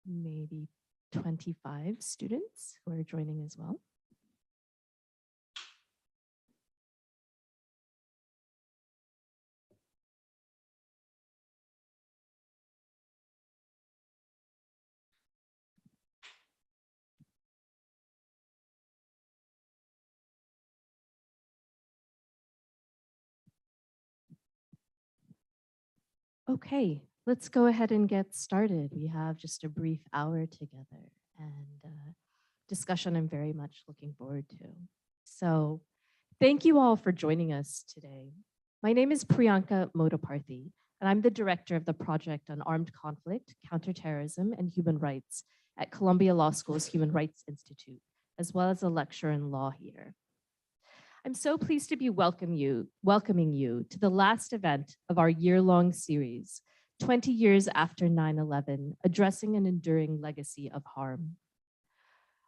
maybe 25 students who are joining as well. Okay, let's go ahead and get started. We have just a brief hour together and discussion I'm very much looking forward to. So thank you all for joining us today. My name is Priyanka Modaparthi, and I'm the director of the Project on Armed Conflict, Counterterrorism, and Human Rights at Columbia Law School's Human Rights Institute, as well as a lecturer in law here. I'm so pleased to be welcoming you to the last event of our year-long series, 20 years after 9/11, addressing an enduring legacy of harm.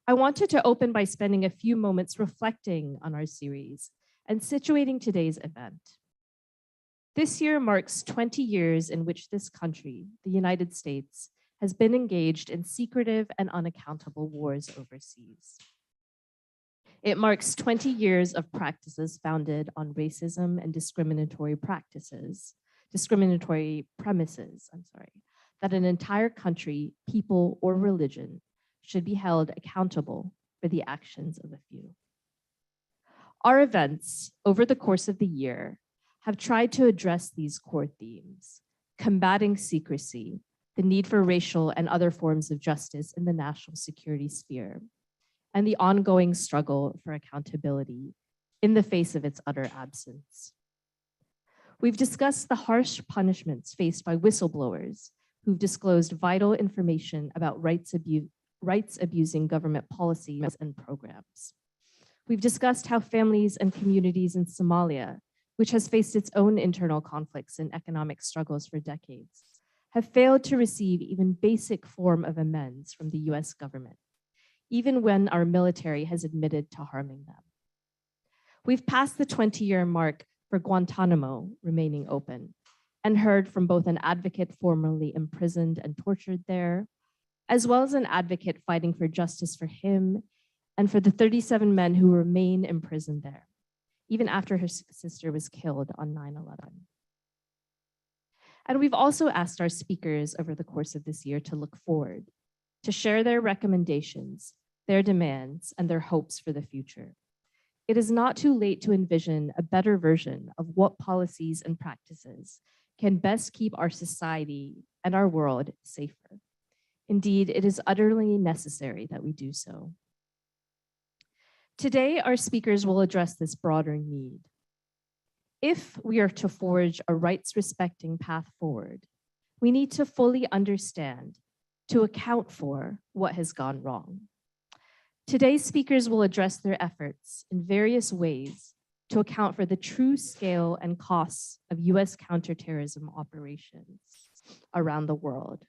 I wanted to open by spending a few moments reflecting on our series and situating today's event. This year marks 20 years in which this country, the United States, has been engaged in secretive and unaccountable wars overseas. It marks 20 years of practices founded on racism and discriminatory premises, that an entire country, people, or religion should be held accountable for the actions of a few. Our events over the course of the year have tried to address these core themes: combating secrecy, the need for racial and other forms of justice in the national security sphere, and the ongoing struggle for accountability in the face of its utter absence. We've discussed the harsh punishments faced by whistleblowers who've disclosed vital information about rights-abusing government policies and programs. We've discussed how families and communities in Somalia, which has faced its own internal conflicts and economic struggles for decades, have failed to receive even basic form of amends from the US government, even when our military has admitted to harming them. We've passed the 20-year mark for Guantanamo remaining open and heard from both an advocate formerly imprisoned and tortured there, as well as an advocate fighting for justice for him and for the 37 men who remain imprisoned there, even after his sister was killed on 9/11. And we've also asked our speakers over the course of this year to look forward, to share their recommendations, their demands, and their hopes for the future. It is not too late to envision a better version of what policies and practices can best keep our society and our world safer. Indeed, it is utterly necessary that we do so. Today, our speakers will address this broader need. If we are to forge a rights-respecting path forward, we need to fully understand, to account for what has gone wrong. Today's speakers will address their efforts in various ways to account for the true scale and costs of US counterterrorism operations around the world.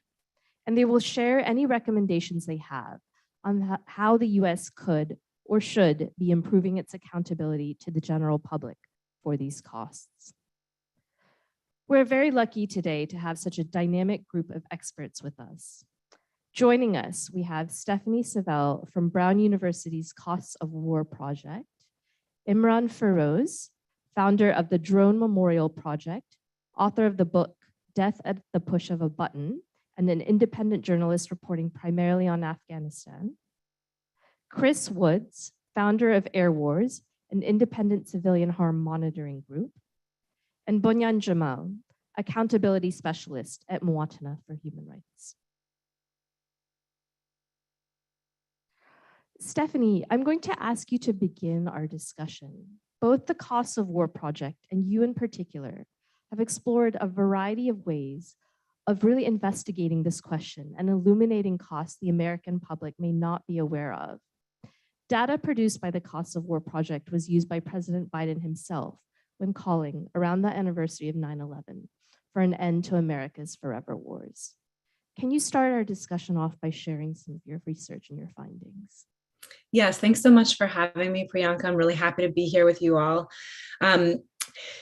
And they will share any recommendations they have on how the US could or should be improving its accountability to the general public for these costs. We're very lucky today to have such a dynamic group of experts with us. Joining us, we have Stephanie Savell from Brown University's Costs of War Project, Emran Feroz, founder of the Drone Memorial Project, author of the book Death at the Push of a Button, and an independent journalist reporting primarily on Afghanistan. Chris Woods, founder of Airwars, an independent civilian harm monitoring group, and Bonyan Jamal, accountability specialist at Mwatana for human rights. Stephanie, I'm going to ask you to begin our discussion. Both the Costs of War Project and you in particular have explored a variety of ways of really investigating this question and illuminating costs the American public may not be aware of. Data produced by the Costs of War Project was used by President Biden himself when calling around the anniversary of 9/11 for an end to America's forever wars. Can you start our discussion off by sharing some of your research and your findings? Yes, thanks so much for having me, Priyanka. I'm really happy to be here with you all.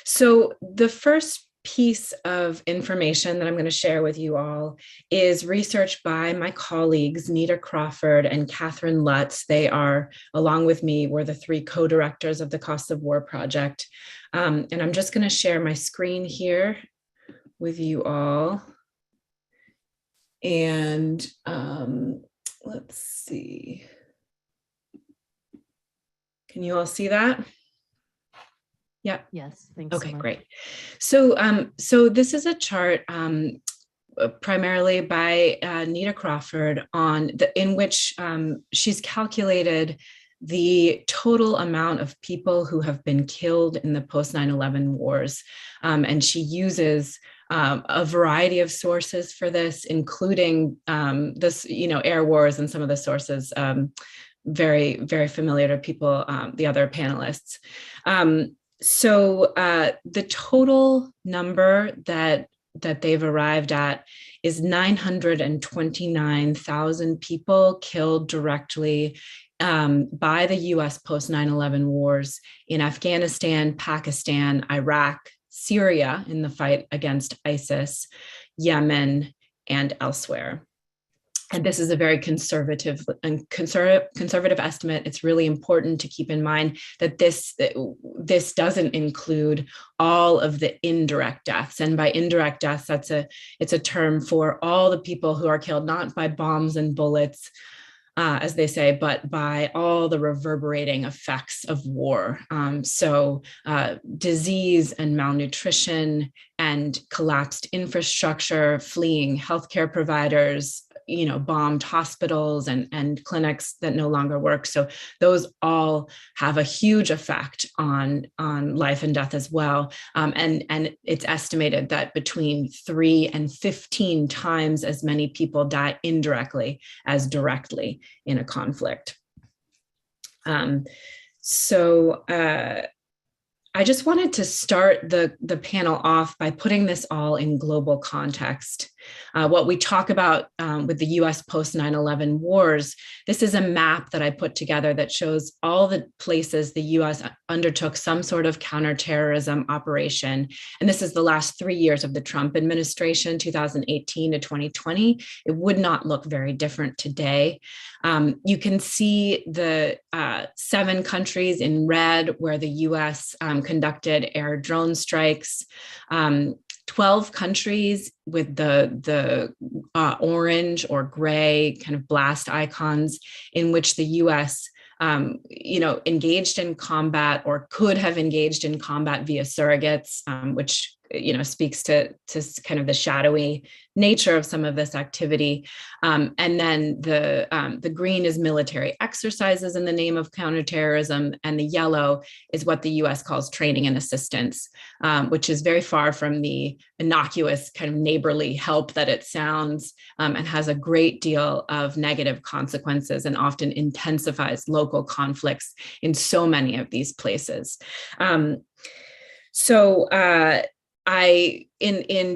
So the first piece of information that I'm going to share with you all is research by my colleagues, Nita Crawford and Catherine Lutz. They are, along with me, were the three co-directors of the Costs of War Project. And I'm just going to share my screen here with you all. And let's see. Can you all see that? Yeah. Yes, thanks. Okay, so much. great. So this is a chart primarily by Nita Crawford in which she's calculated the total amount of people who have been killed in the post-9/11 wars, and she uses a variety of sources for this, including this, Airwars and some of the sources very, very familiar to people, the other panelists. So the total number that they've arrived at is 929,000 people killed directly by the US post-9/11 wars in Afghanistan, Pakistan, Iraq, Syria in the fight against ISIS, Yemen, and elsewhere. And this is a very conservative estimate. It's really important to keep in mind that this doesn't include all of the indirect deaths. And by indirect deaths, it's a term for all the people who are killed, not by bombs and bullets, as they say, but by all the reverberating effects of war. So disease and malnutrition and collapsed infrastructure, fleeing healthcare providers, bombed hospitals and clinics that no longer work. So those all have a huge effect on life and death as well. And it's estimated that between 3 and 15 times as many people die indirectly as directly in a conflict. I just wanted to start the panel off by putting this all in global context. What we talk about with the US post-9/11 wars, this is a map that I put together that shows all the places the US undertook some sort of counterterrorism operation. And this is the last 3 years of the Trump administration, 2018 to 2020. It would not look very different today. You can see the 7 countries in red where the US conducted air drone strikes, 12 countries with the orange or gray kind of blast icons in which the US engaged in combat or could have engaged in combat via surrogates, which speaks to kind of the shadowy nature of some of this activity. And then the green is military exercises in the name of counterterrorism, and the yellow is what the US calls training and assistance, which is very far from the innocuous kind of neighborly help that it sounds, and has a great deal of negative consequences and often intensifies local conflicts in so many of these places. In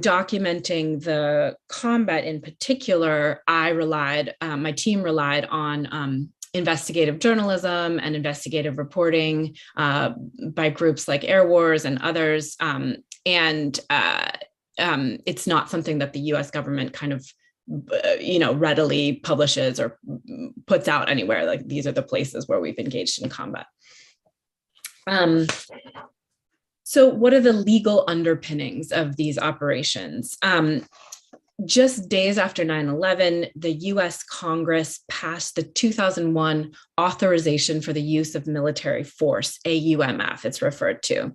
documenting the combat in particular, my team relied on investigative journalism and investigative reporting by groups like Airwars and others. It's not something that the US government kind of readily publishes or puts out anywhere. Like, these are the places where we've engaged in combat. So what are the legal underpinnings of these operations? Just days after 9/11, the US Congress passed the 2001 Authorization for the Use of Military Force, AUMF, it's referred to.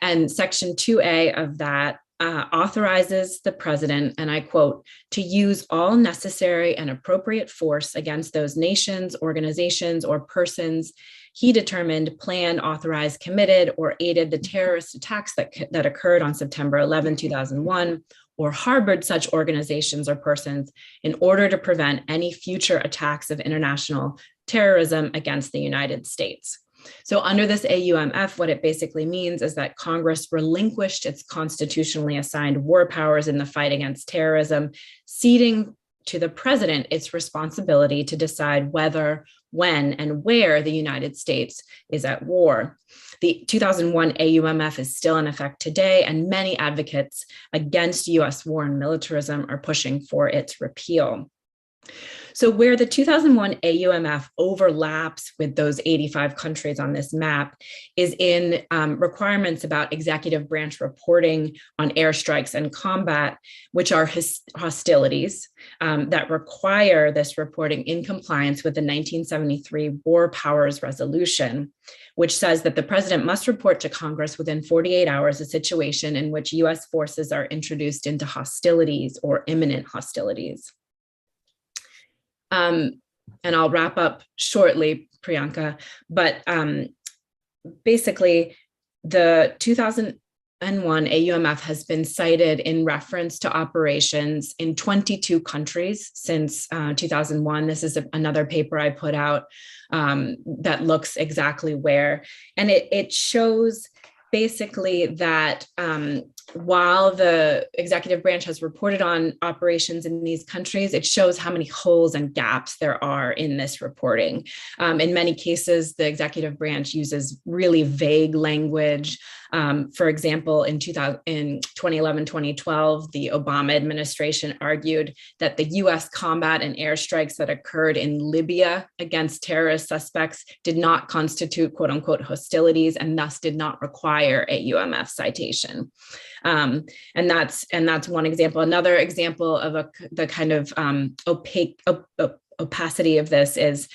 And Section 2A of that authorizes the president, and I quote, to use all necessary and appropriate force against those nations, organizations, or persons he determined, planned, authorized, committed, or aided the terrorist attacks that occurred on September 11, 2001, or harbored such organizations or persons in order to prevent any future attacks of international terrorism against the United States. So under this AUMF, what it basically means is that Congress relinquished its constitutionally assigned war powers in the fight against terrorism, ceding to the president its responsibility to decide whether, when, and where the United States is at war. The 2001 AUMF is still in effect today, and many advocates against US war and militarism are pushing for its repeal. So where the 2001 AUMF overlaps with those 85 countries on this map is in requirements about executive branch reporting on airstrikes and combat, which are hostilities that require this reporting in compliance with the 1973 War Powers Resolution, which says that the president must report to Congress within 48 hours a situation in which US forces are introduced into hostilities or imminent hostilities. And I'll wrap up shortly, Priyanka, but basically the 2001 AUMF has been cited in reference to operations in 22 countries since 2001. This is another paper I put out that looks exactly where, and it shows basically that while the executive branch has reported on operations in these countries, it shows how many holes and gaps there are in this reporting. In many cases, the executive branch uses really vague language. For example, in 2011, 2012, the Obama administration argued that the US combat and airstrikes that occurred in Libya against terrorist suspects did not constitute quote unquote hostilities and thus did not require a UMF citation. And that's one example. Another example of the kind of opacity of this is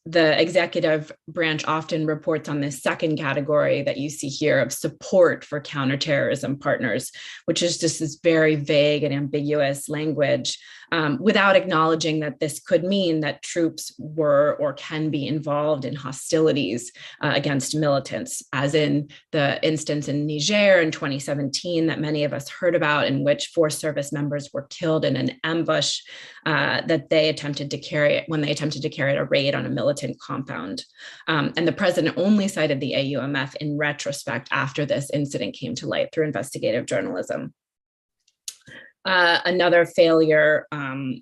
the executive branch often reports on this second category that you see here of support for counterterrorism partners, which is just this very vague and ambiguous language without acknowledging that this could mean that troops were or can be involved in hostilities against militants, as in the instance in Niger in 2017 that many of us heard about, in which Forest Service members were killed in an ambush that they attempted to carry when they attempted to carry a raid on a militant compound. And the president only cited the AUMF in retrospect after this incident came to light through investigative journalism. Another failure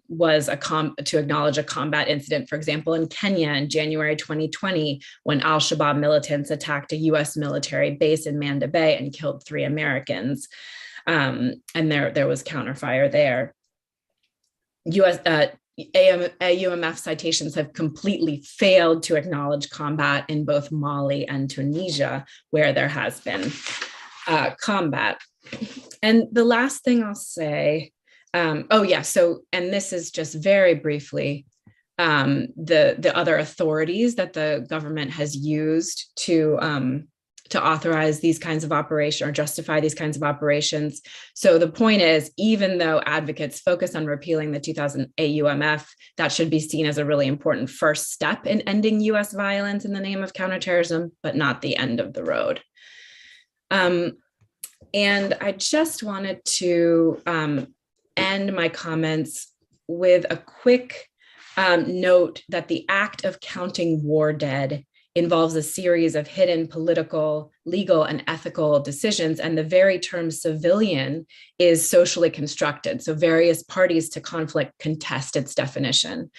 was to acknowledge a combat incident, for example, in Kenya in January 2020, when al-Shabaab militants attacked a US military base in Manda Bay and killed 3 Americans. And there was counterfire there. AUMF citations have completely failed to acknowledge combat in both Mali and Tunisia, where there has been combat. And the last thing I'll say, and this is just very briefly, the other authorities that the government has used to authorize these kinds of operations or justify these kinds of operations. So the point is, even though advocates focus on repealing the 2000 AUMF, that should be seen as a really important first step in ending US violence in the name of counterterrorism, but not the end of the road. And I just wanted to end my comments with a quick note that the act of counting war dead involves a series of hidden political, legal, and ethical decisions, and the very term civilian is socially constructed. So various parties to conflict contest its definition.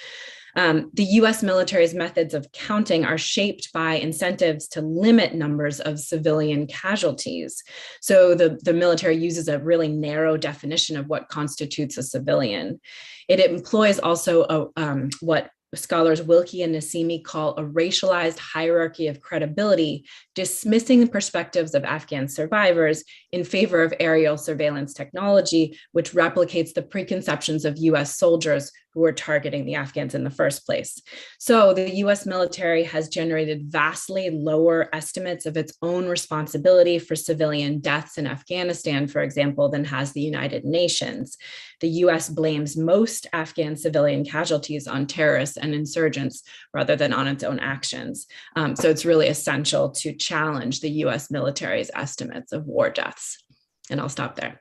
The US military's methods of counting are shaped by incentives to limit numbers of civilian casualties. So the military uses a really narrow definition of what constitutes a civilian. It employs also what scholars Wilkie and Nassimi call a racialized hierarchy of credibility, dismissing the perspectives of Afghan survivors in favor of aerial surveillance technology, which replicates the preconceptions of US soldiers who were targeting the Afghans in the first place. So the US military has generated vastly lower estimates of its own responsibility for civilian deaths in Afghanistan, for example, than has the United Nations. The US blames most Afghan civilian casualties on terrorists and insurgents rather than on its own actions. So it's really essential to challenge the US military's estimates of war deaths. And I'll stop there.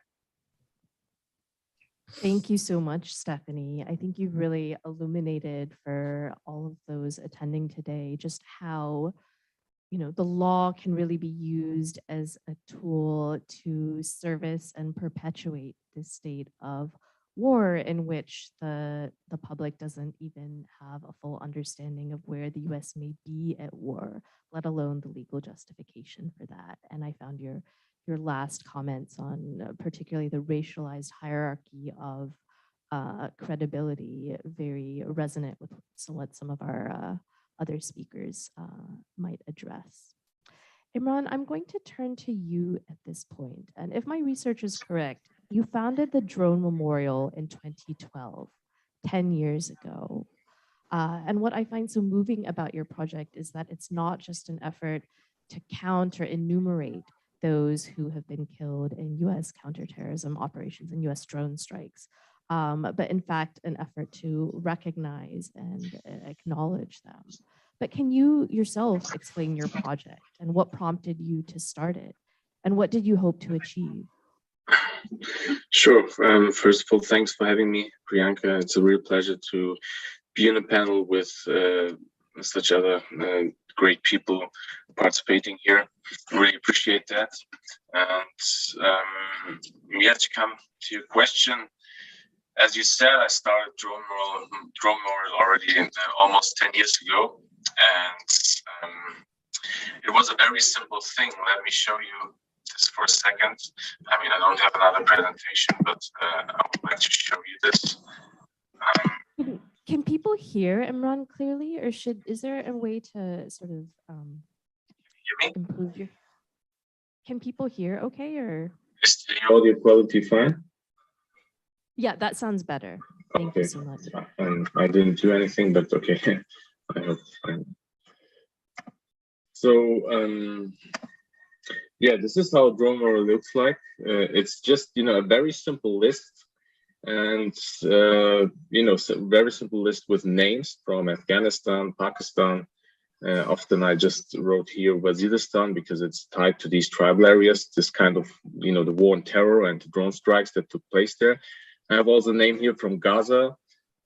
Thank you so much, Stephanie. I think you've really illuminated for all of those attending today just how, the law can really be used as a tool to service and perpetuate this state of war in which the public doesn't even have a full understanding of where the US may be at war, let alone the legal justification for that. And I found your last comments on particularly the racialized hierarchy of credibility very resonant with what some of our other speakers might address. Emran, I'm going to turn to you at this point. And if my research is correct, you founded the Drone Memorial in 2012, 10 years ago. And what I find so moving about your project is that it's not just an effort to count or enumerate those who have been killed in US counterterrorism operations and US drone strikes, but in fact, an effort to recognize and acknowledge them. But can you yourself explain your project and what prompted you to start it? And what did you hope to achieve? Sure. First of all, thanks for having me, Priyanka. It's a real pleasure to be on a panel with such other great people participating here. Really appreciate that. And to come to your question, as you said, I started Drone Memorial already almost 10 years ago. And it was a very simple thing. Let me show you this for a second. I mean, I don't have another presentation, but I would like to show you this. Can people hear Emran clearly, or is there a way to sort of improve your? Can people hear okay, or? Is the audio quality fine? Yeah, that sounds better. Thank you so much. I didn't do anything, but okay. I hope. So yeah, this is how Drone Memorial looks like. It's just a very simple list, and very simple list with names from Afghanistan, Pakistan. Often I just wrote here Waziristan because it's tied to these tribal areas. This kind of the war on terror and the drone strikes that took place there. I have also a name here from Gaza.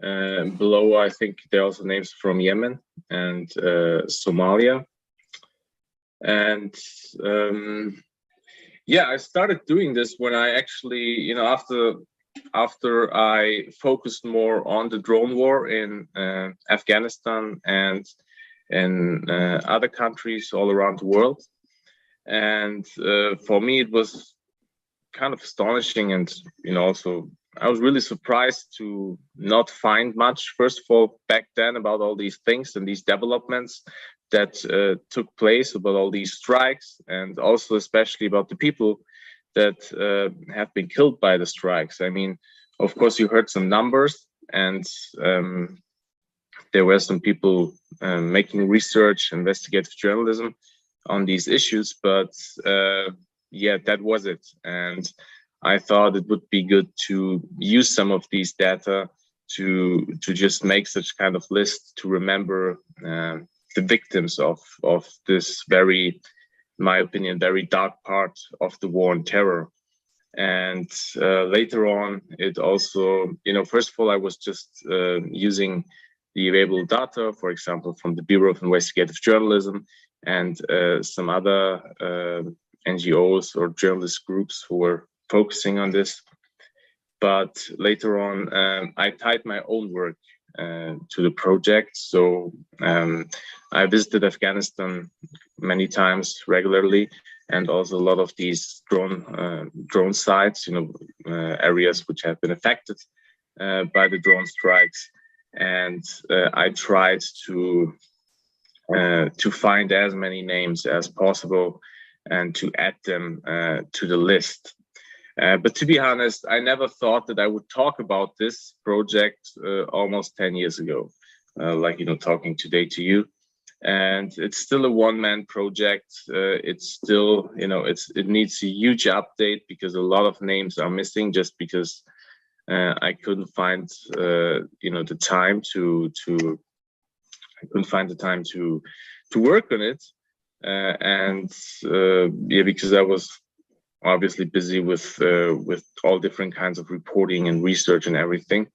Below, I think there are also names from Yemen and Somalia. And I started doing this when I actually, after I focused more on the drone war in Afghanistan and in other countries all around the world. And for me, it was kind of astonishing, and also I was really surprised to not find much, first of all, back then about all these things and these developments that took place, about all these strikes, and also especially about the people that have been killed by the strikes. I mean, of course, you heard some numbers, and there were some people making research, investigative journalism on these issues, but that was it. And I thought it would be good to use some of these data to just make such kind of list to remember the victims of this very, in my opinion, very dark part of the war on terror. And later on, it also, first of all, I was just using the available data, for example, from the Bureau of Investigative Journalism and some other NGOs or journalist groups who were focusing on this. But later on, I tied my own work to the project. So I visited Afghanistan many times regularly, and also a lot of these drone sites, areas which have been affected by the drone strikes. And I tried to find as many names as possible and to add them to the list. But to be honest, I never thought that I would talk about this project almost 10 years ago, talking today to you. And it's still a one-man project. It's still, it needs a huge update because a lot of names are missing just because I couldn't find, the time to work on it. Because I was obviously busy with all different kinds of reporting and research and everything.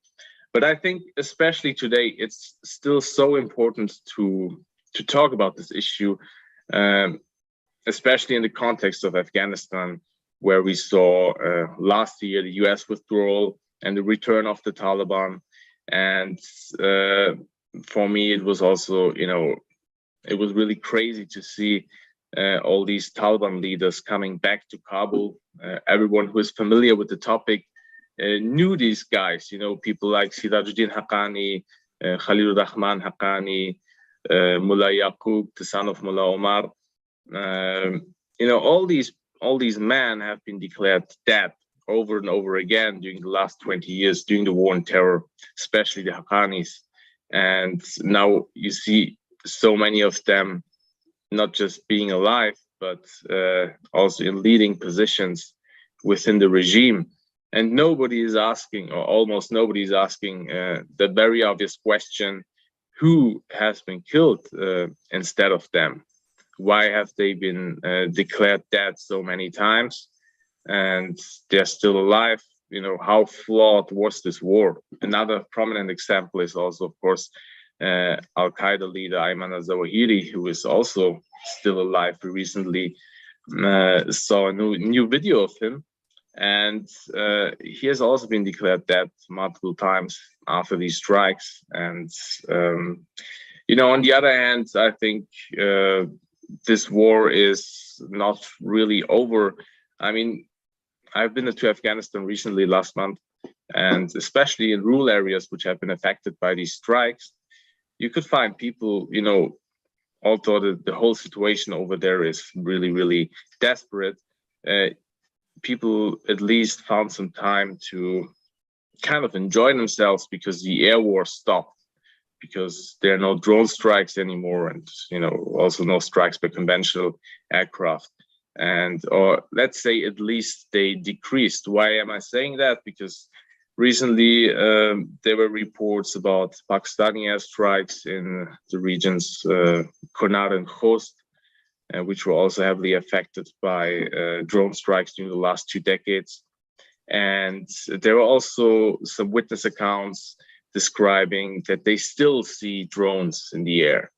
But I think especially today, it's still so important to talk about this issue, especially in the context of Afghanistan, where we saw last year the US withdrawal, and the return of the Taliban. And for me, it was also, it was really crazy to see all these Taliban leaders coming back to Kabul. Everyone who is familiar with the topic knew these guys, people like Sirajuddin Haqqani, Khalilur Rahman Haqqani, Mullah Yaqub, the son of Mullah Omar. All these men have been declared dead over and over again during the last 20 years, during the war on terror, especially the Haqqanis. And now you see so many of them not just being alive, but also in leading positions within the regime. And nobody is asking, or almost nobody is asking, the very obvious question: who has been killed instead of them? Why have they been declared dead so many times and they're still alive? How flawed was this war? Another prominent example is also, of course, Al-Qaeda leader Ayman al-Zawahiri, who is also still alive. We recently saw a new video of him, and he has also been declared dead multiple times after these strikes. And on the other hand, I think this war is not really over. I mean, I've been to Afghanistan recently, last month, and especially in rural areas which have been affected by these strikes, you could find people, although the whole situation over there is really, really desperate, people at least found some time to kind of enjoy themselves because the air war stopped, because there are no drone strikes anymore, and also no strikes by conventional aircraft. And or let's say at least they decreased. Why am I saying that? Because recently there were reports about Pakistani airstrikes in the regions Kunar and Khost, which were also heavily affected by drone strikes during the last 2 decades. And there are also some witness accounts describing that they still see drones in the air.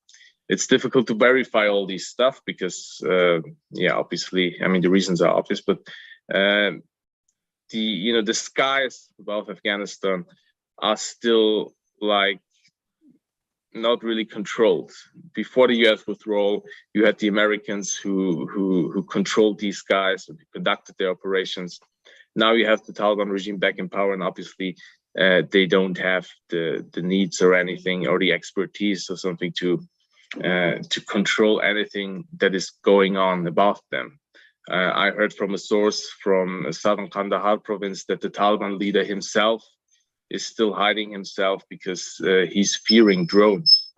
It's difficult to verify all these stuff because, obviously, I mean, the reasons are obvious, but the skies above Afghanistan are still not really controlled. Before the US withdrawal, you had the Americans who controlled these skies, who conducted their operations. Now you have the Taliban regime back in power, and obviously they don't have the needs or anything, or the expertise or something to control anything that is going on above them. I heard from a source from southern Kandahar province that the Taliban leader himself is still hiding himself because he's fearing drones.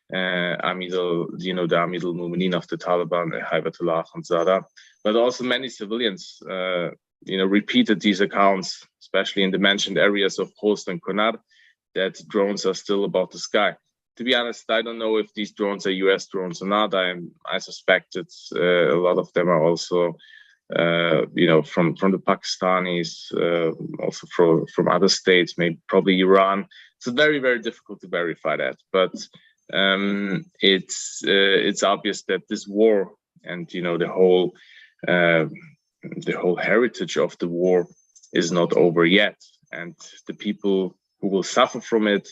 The Amir al-Mu'minin of the Taliban, Haibatullah Khanzada, but also many civilians, repeated these accounts, especially in the mentioned areas of Khost and Kunar, that drones are still above the sky. To be honest, I don't know if these drones are US drones or not. I suspect it's a lot of them are also, from the Pakistanis, also from other states, maybe probably Iran. It's very, very difficult to verify that. But it's obvious that this war and the whole heritage of the war is not over yet, and the people who will suffer from it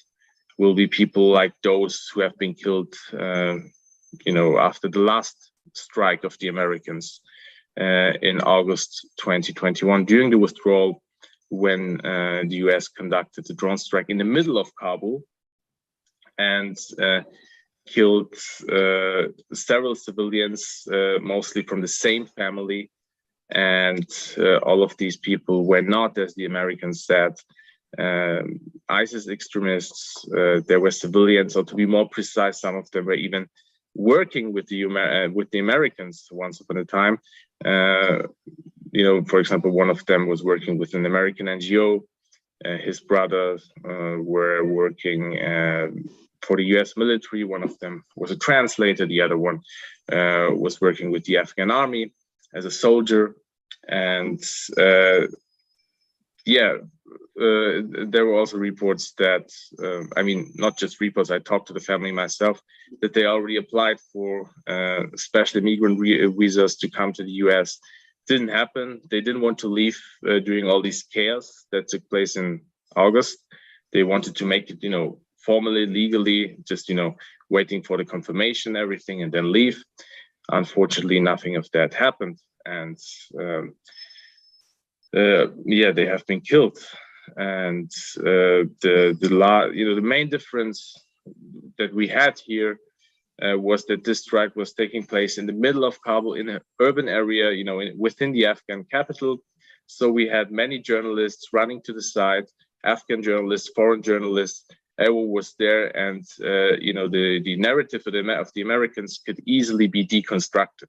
will be people like those who have been killed, after the last strike of the Americans in August 2021 during the withdrawal, when the US conducted the drone strike in the middle of Kabul and killed several civilians, mostly from the same family. And all of these people were not, as the Americans said, ISIS extremists. There were civilians, or to be more precise, some of them were even working with the Americans once upon a time. For example, one of them was working with an American NGO. His brothers were working for the US military. One of them was a translator. The other one was working with the Afghan army as a soldier. And there were also reports that, not just reports, I talked to the family myself, that they already applied for special migrant visas to come to the US. didn't happen. They didn't want to leave during all these chaos that took place in August. They wanted to make it, formally, legally, just, waiting for the confirmation, everything, and then leave. Unfortunately, nothing of that happened. And they have been killed. And the main difference that we had here was that this strike was taking place in the middle of Kabul, in an urban area, within the Afghan capital. So we had many journalists running to the side, Afghan journalists, foreign journalists. Everyone was there, and the narrative of the Americans could easily be deconstructed.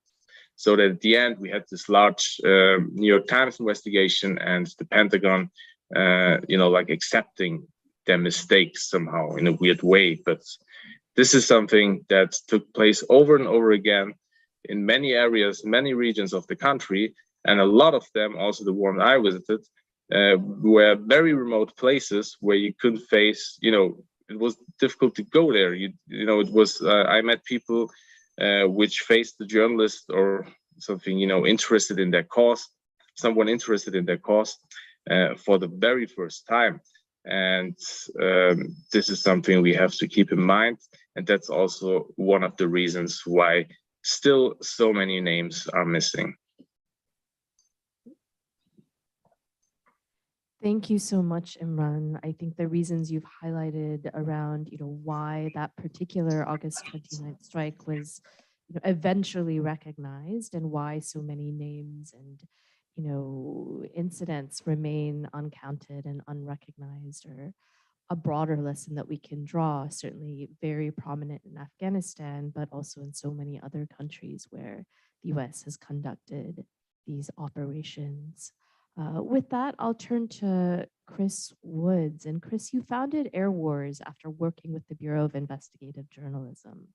So that at the end we had this large New York Times investigation, and the Pentagon, accepting their mistakes somehow in a weird way. But this is something that took place over and over again in many areas, many regions of the country, and a lot of them, also the one I visited, were very remote places where you couldn't face, it was difficult to go there. It was, I met people which faced the journalist or something, interested in their cause, someone interested in their cause for the very first time. And this is something we have to keep in mind. And that's also one of the reasons why still so many names are missing. Thank you so much, Emran. I think the reasons you've highlighted around, why that particular August 29th strike was, eventually recognized, and why so many names and, incidents remain uncounted and unrecognized, or a broader lesson that we can draw, certainly very prominent in Afghanistan, but also in so many other countries where the US has conducted these operations. With that, I'll turn to Chris Woods. And Chris, you founded Airwars after working with the Bureau of Investigative Journalism.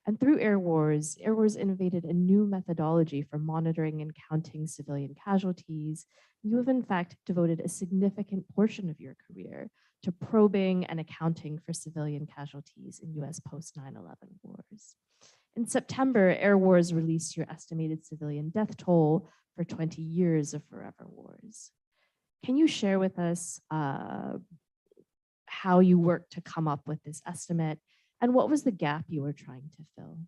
And through Airwars innovated a new methodology for monitoring and counting civilian casualties. You have in fact devoted a significant portion of your career to probing and accounting for civilian casualties in US post-9/11 wars. In September, Airwars released your estimated civilian death toll for 20 years of forever wars. Can you share with us how you worked to come up with this estimate, and what was the gap you were trying to fill?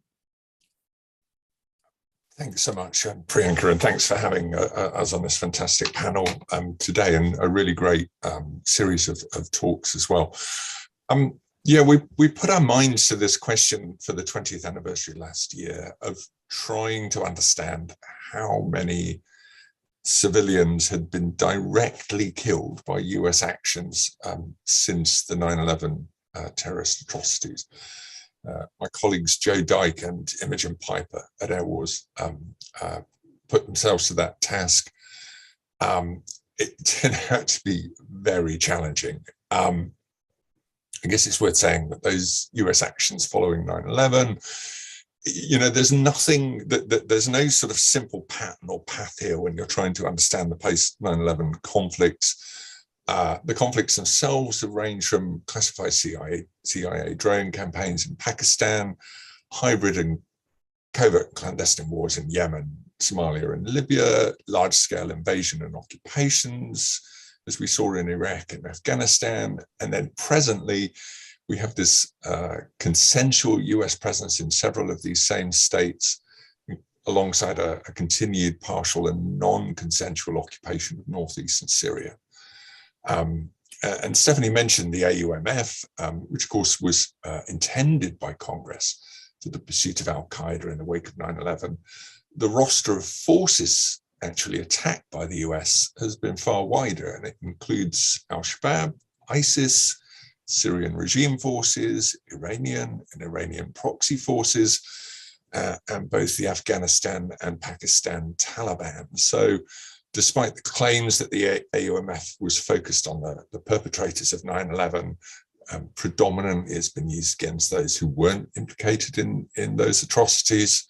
Thanks so much, Priyanka, and thanks for having us on this fantastic panel today, and a really great series of talks as well. We put our minds to this question for the 20th anniversary last year of trying to understand how many civilians had been directly killed by US actions since the 9/11 terrorist atrocities. My colleagues Joe Dyke and Imogen Piper at Airwars put themselves to that task. It turned out to be very challenging. I guess it's worth saying that those US actions following 9/11, there's nothing there's no sort of simple pattern or path here when you're trying to understand the post 9/11 conflicts. The conflicts themselves have ranged from classified CIA drone campaigns in Pakistan, hybrid and covert clandestine wars in Yemen, Somalia and Libya, large-scale invasion and occupations, as we saw in Iraq and Afghanistan. And then presently, we have this consensual US presence in several of these same states, alongside a continued partial and non-consensual occupation of northeastern Syria. And Stephanie mentioned the AUMF, which of course was intended by Congress for the pursuit of Al-Qaeda in the wake of 9/11. The roster of forces actually attacked by the US has been far wider, and it includes Al-Shabaab, ISIS, Syrian regime forces, Iranian and Iranian proxy forces, and both the Afghanistan and Pakistan Taliban. So despite the claims that the AUMF was focused on the perpetrators of 9/11, predominantly it's been used against those who weren't implicated in those atrocities.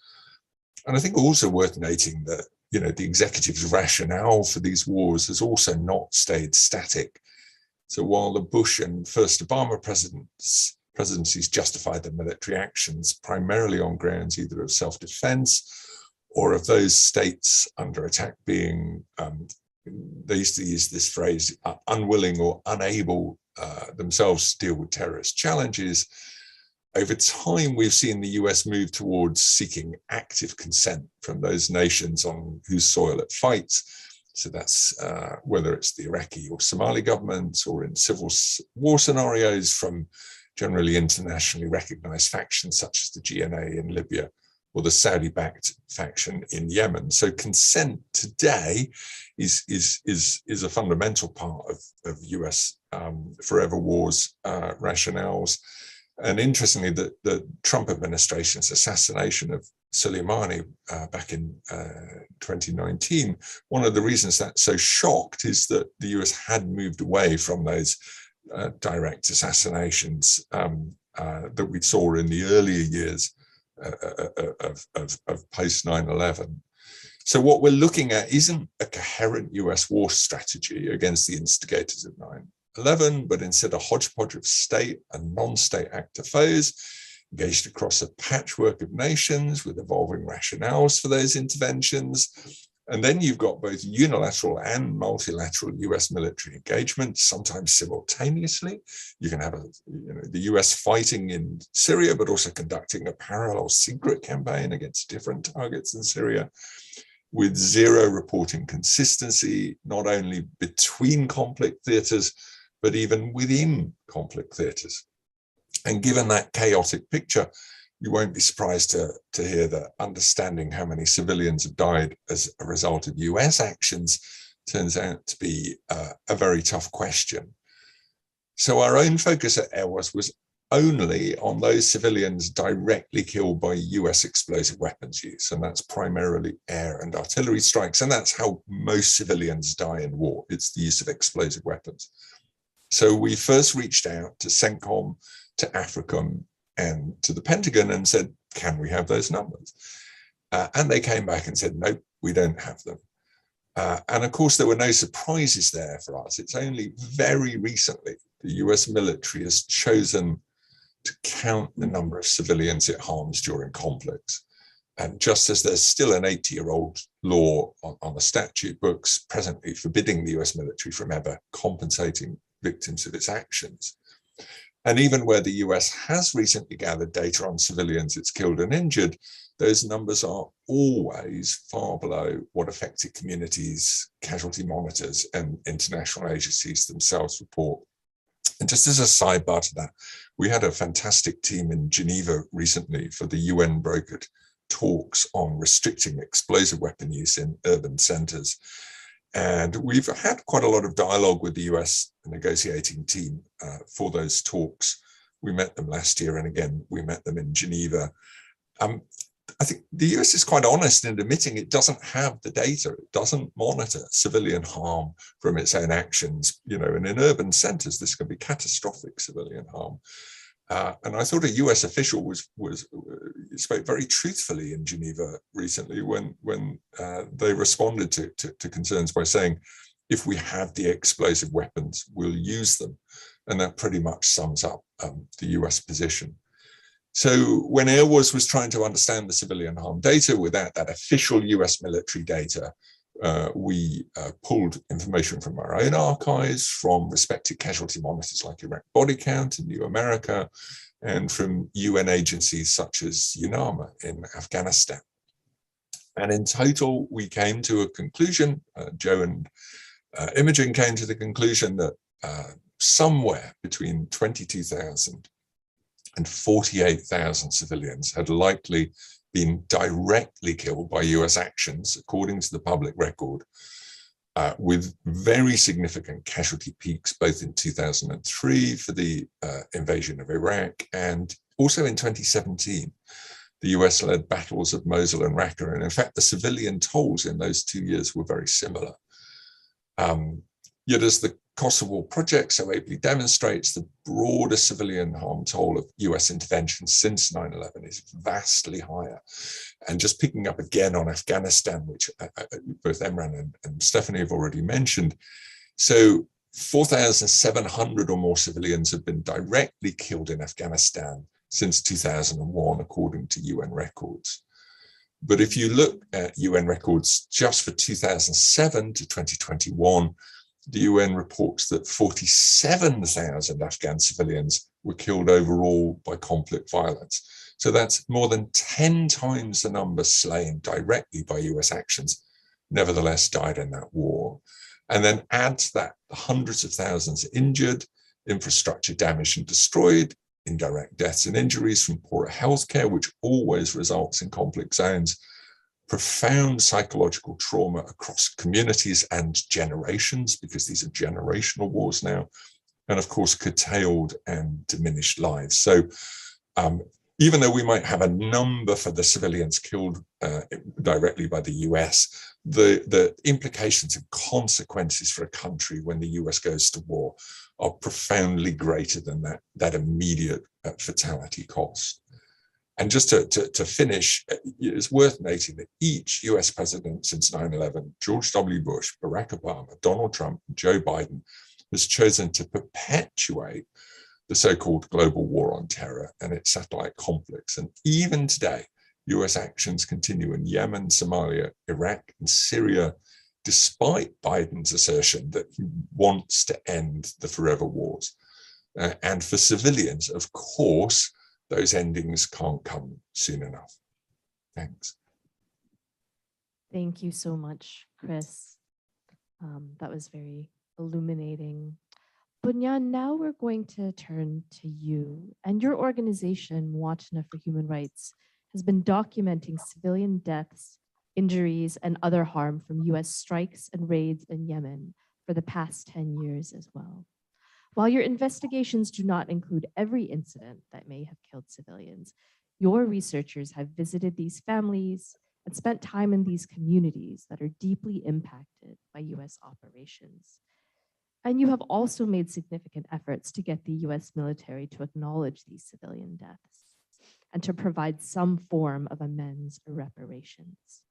And I think also worth noting that the executive's rationale for these wars has also not stayed static. So while the Bush and first Obama presidencies justified the military actions primarily on grounds either of self-defense or of those states under attack being, they used to use this phrase, unwilling or unable themselves to deal with terrorist challenges. Over time, we've seen the US move towards seeking active consent from those nations on whose soil it fights. So that's whether it's the Iraqi or Somali governments, or in civil war scenarios from generally internationally recognized factions such as the GNA in Libya or the Saudi-backed faction in Yemen. So consent today is a fundamental part of US forever wars rationales. And interestingly, the Trump administration's assassination of Soleimani back in 2019, one of the reasons that's so shocked is that the US had moved away from those direct assassinations that we saw in the earlier years of post 9/11. So what we're looking at isn't a coherent US war strategy against the instigators of 9/11, but instead a hodgepodge of state and non-state actor foes engaged across a patchwork of nations with evolving rationales for those interventions. And then you've got both unilateral and multilateral US military engagement, sometimes simultaneously. You can have the US fighting in Syria, but also conducting a parallel secret campaign against different targets in Syria, with zero reporting consistency, not only between conflict theaters, but even within conflict theaters. And given that chaotic picture, you won't be surprised to hear that understanding how many civilians have died as a result of US actions turns out to be a very tough question. So our own focus at Airwars was only on those civilians directly killed by US explosive weapons use, and that's primarily air and artillery strikes, and that's how most civilians die in war. It's the use of explosive weapons. So we first reached out to CENTCOM, to AFRICOM, and to the Pentagon and said, can we have those numbers? And they came back and said, nope, we don't have them. And of course, there were no surprises there for us. It's only very recently the US military has chosen to count the number of civilians it harms during conflicts. And just as there's still an 80-year-old law on the statute books presently forbidding the US military from ever compensating victims of its actions, and even where the US has recently gathered data on civilians it's killed and injured, those numbers are always far below what affected communities, casualty monitors, and international agencies themselves report. And just as a sidebar to that, we had a fantastic team in Geneva recently for the UN brokered talks on restricting explosive weapon use in urban centers. And we've had quite a lot of dialogue with the US negotiating team for those talks. We met them last year, and again, we met them in Geneva. I think the US is quite honest in admitting it doesn't have the data. It doesn't monitor civilian harm from its own actions. And in urban centers, this can be catastrophic civilian harm. And I thought a US official spoke very truthfully in Geneva recently when they responded to concerns by saying, if we have the explosive weapons, we'll use them. And that pretty much sums up the US position. So when Airwars was trying to understand the civilian harm data without that official US military data, we pulled information from our own archives, from respected casualty monitors like Iraq Body Count in New America, and from UN agencies such as UNAMA in Afghanistan. And in total, we came to a conclusion, Joe and Imogen came to the conclusion that somewhere between 22,000 and 48,000 civilians had likely been directly killed by US actions, according to the public record, with very significant casualty peaks, both in 2003 for the invasion of Iraq, and also in 2017, the US-led battles of Mosul and Raqqa. And in fact, the civilian tolls in those 2 years were very similar. Yet as the Kosovo project so ably demonstrates, the broader civilian harm toll of US intervention since 9/11 is vastly higher. And just picking up again on Afghanistan, which both Emran and Stephanie have already mentioned. So 4,700 or more civilians have been directly killed in Afghanistan since 2001, according to UN records. But if you look at UN records just for 2007 to 2021, the UN reports that 47,000 Afghan civilians were killed overall by conflict violence. So that's more than 10 times the number slain directly by US actions, nevertheless died in that war. And then add to that the hundreds of thousands injured, infrastructure damaged and destroyed, indirect deaths and injuries from poorer healthcare, which always results in conflict zones, profound psychological trauma across communities and generations, because these are generational wars now, and of course, curtailed and diminished lives. So even though we might have a number for the civilians killed directly by the US, the implications and consequences for a country when the US goes to war are profoundly greater than that immediate fatality cost. And just to finish, it's worth noting that each US president since 9/11, George W. Bush, Barack Obama, Donald Trump, and Joe Biden, has chosen to perpetuate the so-called global war on terror and its satellite conflicts. And even today, US actions continue in Yemen, Somalia, Iraq, and Syria, despite Biden's assertion that he wants to end the forever wars. And for civilians, of course, those endings can't come soon enough. Thanks. Thank you so much, Chris. That was very illuminating. Bonyan, now we're going to turn to you. And your organization, Mwatana for Human Rights, has been documenting civilian deaths, injuries, and other harm from US strikes and raids in Yemen for the past 10 years as well. While your investigations do not include every incident that may have killed civilians, your researchers have visited these families and spent time in these communities that are deeply impacted by US operations. And you have also made significant efforts to get the US military to acknowledge these civilian deaths and to provide some form of amends or reparations.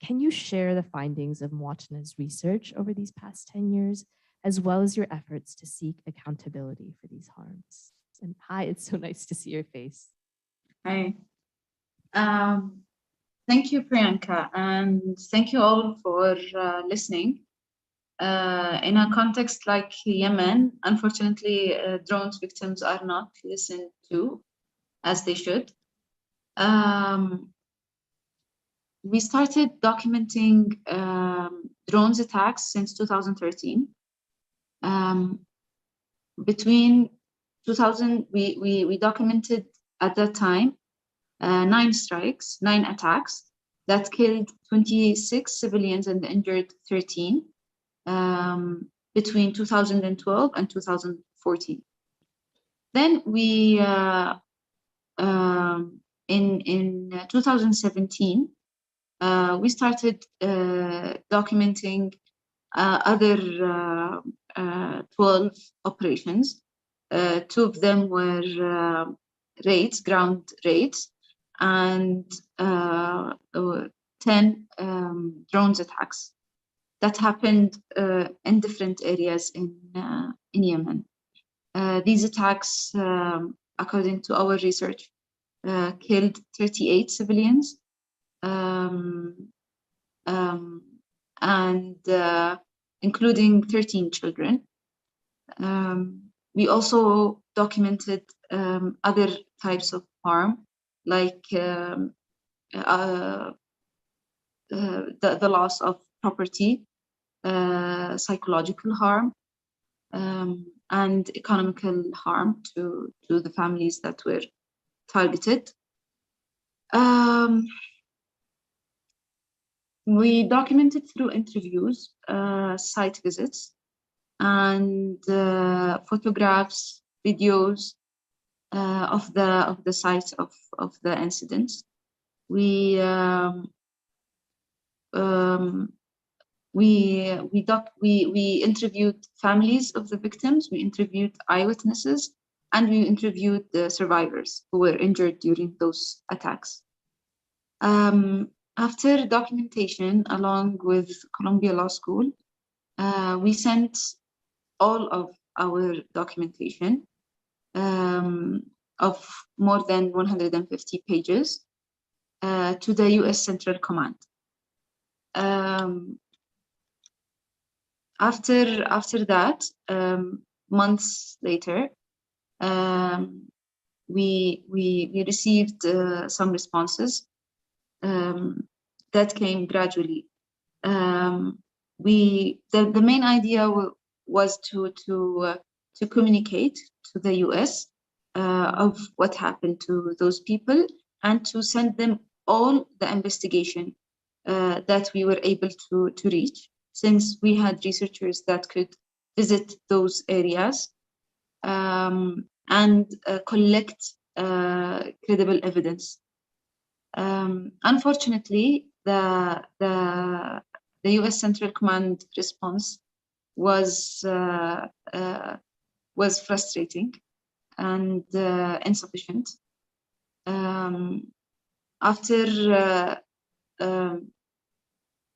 Can you share the findings of Mwatana's research over these past 10 years, as well as your efforts to seek accountability for these harms? And hi, it's so nice to see your face. Hi. Thank you, Priyanka, and thank you all for listening. In a context like Yemen, unfortunately, drones victims are not listened to as they should. We started documenting drones attacks since 2013. Between 2000, we documented at that time 9 strikes, 9 attacks that killed 26 civilians and injured 13 between 2012 and 2014. Then we, in 2017, we started documenting other 12 operations. 2 of them were raids, ground raids, and 10 drones attacks that happened in different areas in Yemen. These attacks, according to our research, killed 38 civilians and including 13 children. We also documented other types of harm, like the loss of property, psychological harm, and economical harm to the families that were targeted. We documented through interviews, site visits, and photographs, videos of the sites of the incidents. We interviewed families of the victims, we interviewed eyewitnesses, and we interviewed the survivors who were injured during those attacks. After documentation, along with Columbia Law School, we sent all of our documentation of more than 150 pages to the US Central Command. After that, months later, we received some responses that came gradually. The main idea was to communicate to the US of what happened to those people and to send them all the investigation that we were able to reach, since we had researchers that could visit those areas and collect credible evidence. Unfortunately, the US Central Command response was frustrating and insufficient. After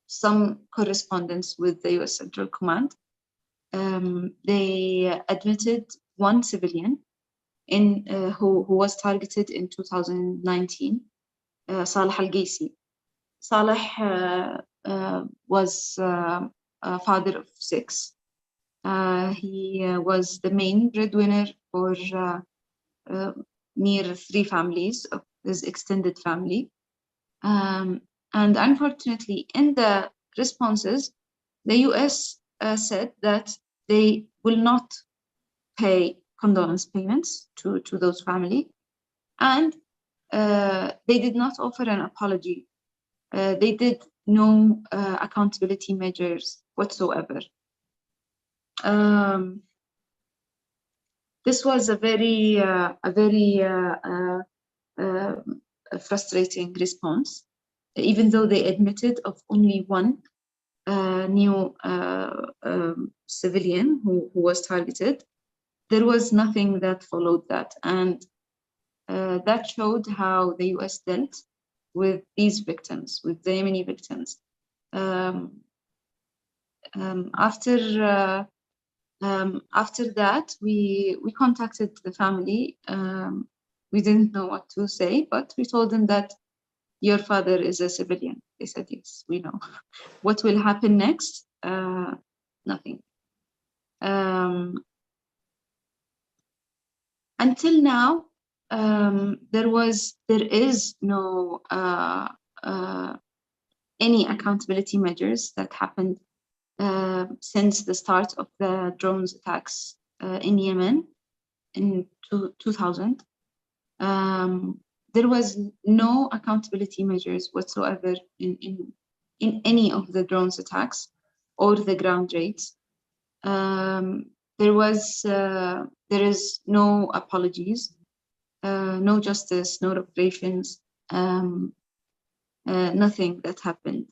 some correspondence with the US Central Command, they admitted one civilian who was targeted in 2019, Saleh Al-Gaisi. Saleh was a father of 6. He was the main breadwinner for near 3 families of his extended family. And unfortunately, in the responses, the US said that they will not pay condolence payments to those families, and they did not offer an apology. They did no accountability measures whatsoever. This was a very frustrating response, even though they admitted of only one new civilian who was targeted. There was nothing that followed that, and that showed how the US dealt with these victims, with the Yemeni victims. After that, we contacted the family. We didn't know what to say, but we told them that your father is a civilian. They said, yes, we know. What will happen next? Nothing. Until now, there is no any accountability measures that happened since the start of the drones attacks in Yemen in 2000. There was no accountability measures whatsoever in any of the drones attacks or the ground raids. There is no apologies, no justice, no reparations, nothing that happened.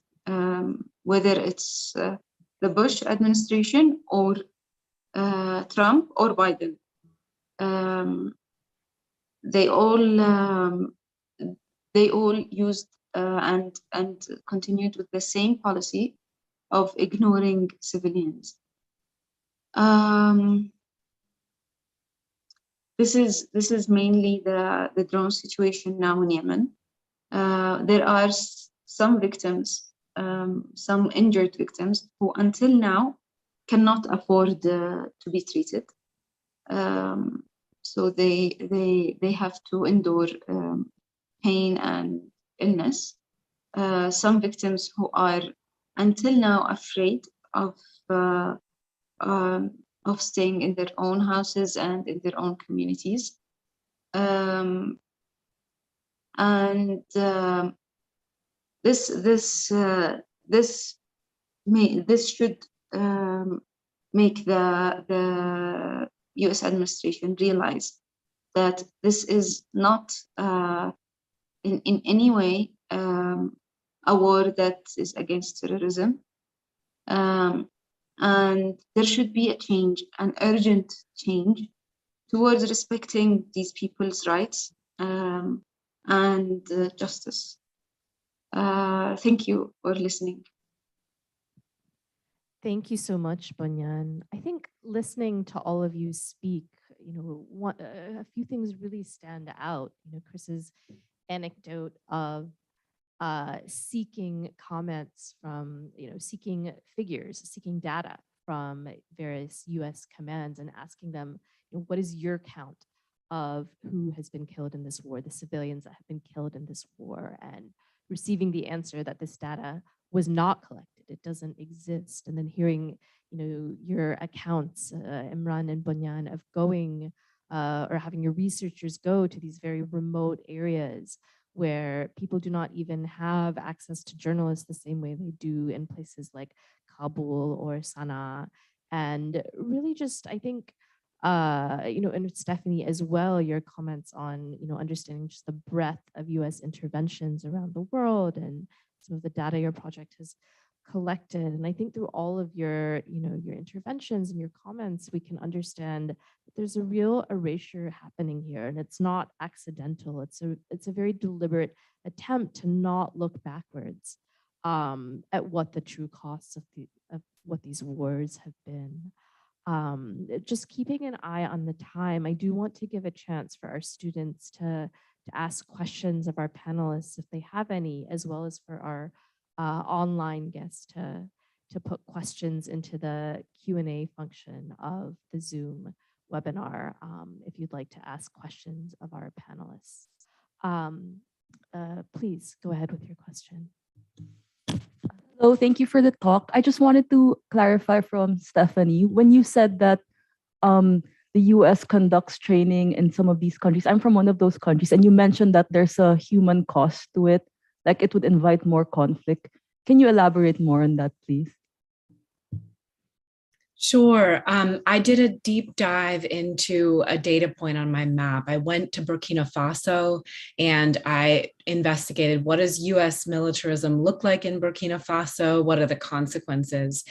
Whether it's the Bush administration or Trump or Biden, they all used and continued with the same policy of ignoring civilians. This is mainly the drone situation now in Yemen. There are some victims, some injured victims who until now cannot afford to be treated. So they have to endure pain and illness. Some victims who are until now afraid of staying in their own houses and in their own communities. This should make the US administration realize that this is not in any way a war that is against terrorism. And there should be a change, an urgent change towards respecting these people's rights and justice. Thank you for listening. Thank you so much, Bonyan. I think listening to all of you speak, a few things really stand out. Chris's anecdote of seeking comments from, seeking figures, seeking data from various US commands and asking them, what is your count of who has been killed in this war, the civilians that have been killed in this war, and receiving the answer that this data was not collected, it doesn't exist. And then hearing, your accounts, Emran and Bonyan, of going or having your researchers go to these very remote areas where people do not even have access to journalists the same way they do in places like Kabul or Sana'a. And really just, I think, and Stephanie as well, your comments on, understanding just the breadth of US interventions around the world and some of the data your project has collected. And I think through all of your, your interventions and your comments, we can understand that there's a real erasure happening here, and it's not accidental. It's a very deliberate attempt to not look backwards at what the true costs of what these wars have been. Just keeping an eye on the time, I do want to give a chance for our students to ask questions of our panelists if they have any, as well as for our online guests to put questions into the Q&A function of the Zoom webinar if you'd like to ask questions of our panelists. Please go ahead with your question. Hello, thank you for the talk. I just wanted to clarify from Stephanie, when you said that the US conducts training in some of these countries, I'm from one of those countries, and you mentioned that there's a human cost to it, like it would invite more conflict. Can you elaborate more on that, please? Sure. I did a deep dive into a data point on my map. I went to Burkina Faso and I investigated, what does US militarism look like in Burkina Faso? What are the consequences?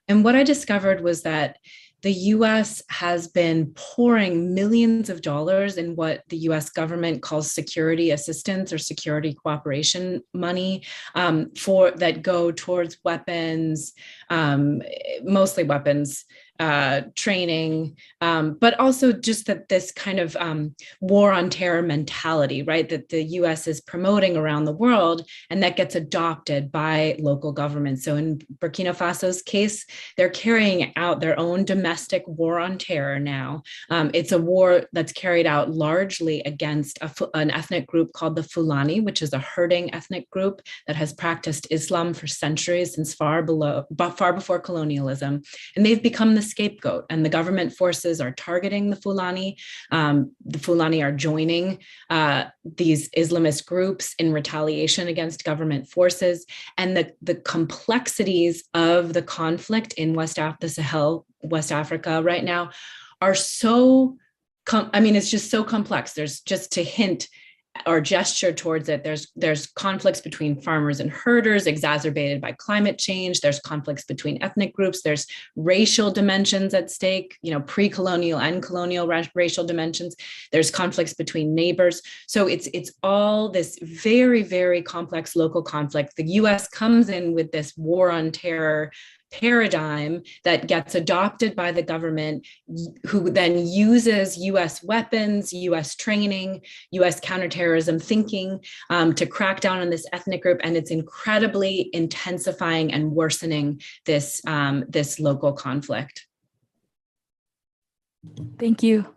And what I discovered was that the US has been pouring millions of dollars in what the US government calls security assistance or security cooperation money for that go towards weapons, mostly weapons, training, but also just that this kind of war on terror mentality, right, that the US is promoting around the world, and that gets adopted by local governments. So in Burkina Faso's case, they're carrying out their own domestic war on terror now. It's a war that's carried out largely against an ethnic group called the Fulani, which is a herding ethnic group that has practiced Islam for centuries, since far before colonialism. And they've become the scapegoat, and the government forces are targeting the Fulani. The Fulani are joining these Islamist groups in retaliation against government forces. And the complexities of the conflict in the Sahel, West Africa right now are so, it's just so complex. There's just to hint or gesture towards it, there's conflicts between farmers and herders exacerbated by climate change. There's conflicts between ethnic groups. There's racial dimensions at stake, pre-colonial and colonial racial dimensions. There's conflicts between neighbors. So it's all this very, very complex local conflict. The US comes in with this war on terror paradigm that gets adopted by the government, who then uses US weapons, US training, US counterterrorism thinking to crack down on this ethnic group. And it's incredibly intensifying and worsening this, this local conflict. Thank you.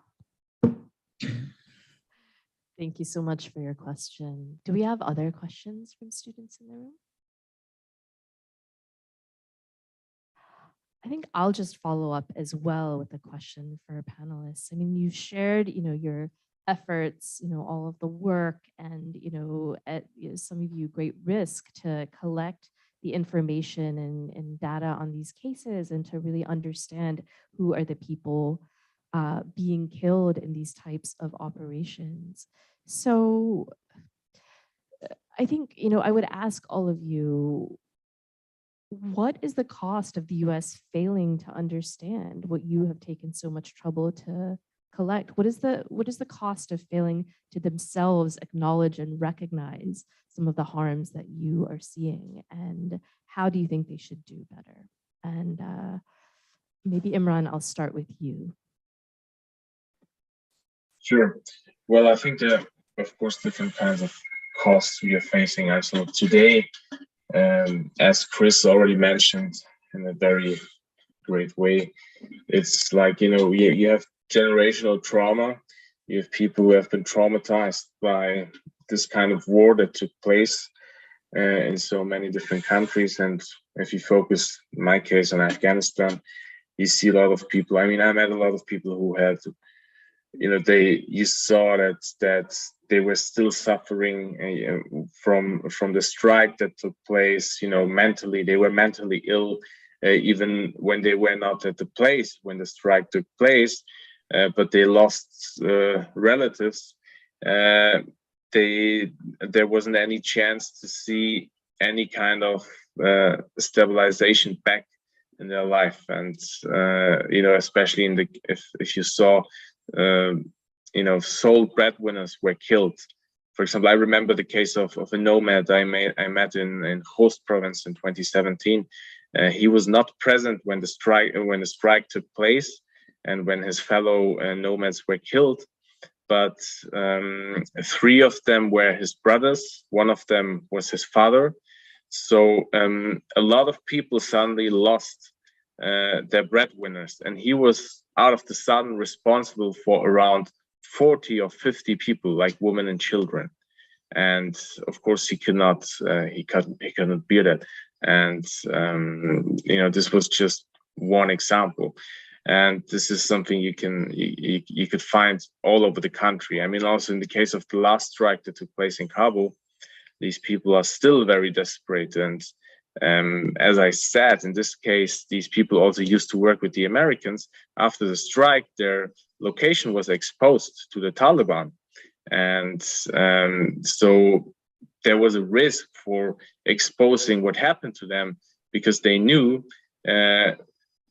Thank you so much for your question. Do we have other questions from students in the room? I think I'll just follow up as well with a question for our panelists. I mean, you shared, your efforts, all of the work, and at some of you great risk to collect the information and data on these cases, and to really understand who are the people being killed in these types of operations. So I think, I would ask all of you, what is the cost of the US failing to understand what you have taken so much trouble to collect? What is the cost of failing to themselves acknowledge and recognize some of the harms that you are seeing? And how do you think they should do better? And maybe Emran, I'll start with you. Sure. Well, I think there are, of course, different kinds of costs we are facing. And so today, as Chris already mentioned in a very great way, it's like, you have generational trauma. You have people who have been traumatized by this kind of war that took place in so many different countries. And if you focus, in my case, on Afghanistan, you see a lot of people. I mean, I met a lot of people who had, you saw that they were still suffering from the strike that took place. Mentally, they were mentally ill, even when they were not at the place when the strike took place, but they lost relatives. There wasn't any chance to see any kind of stabilization back in their life, and especially if you saw, sole breadwinners were killed. For example, I remember the case of a nomad I met in Khost province in 2017. He was not present when the strike took place and when his fellow nomads were killed, but 3 of them were his brothers. 1 of them was his father. So a lot of people suddenly lost their breadwinners, and he was out of the sudden responsible for around 40 or 50 people, like women and children. And of course, he couldn't bear that. And this was just one example. And this is something you could find all over the country. I mean, also in the case of the last strike that took place in Kabul, these people are still very desperate. And as I said, in this case, these people also used to work with the Americans. After the strike, their location was exposed to the Taliban. And so there was a risk for exposing what happened to them, because they knew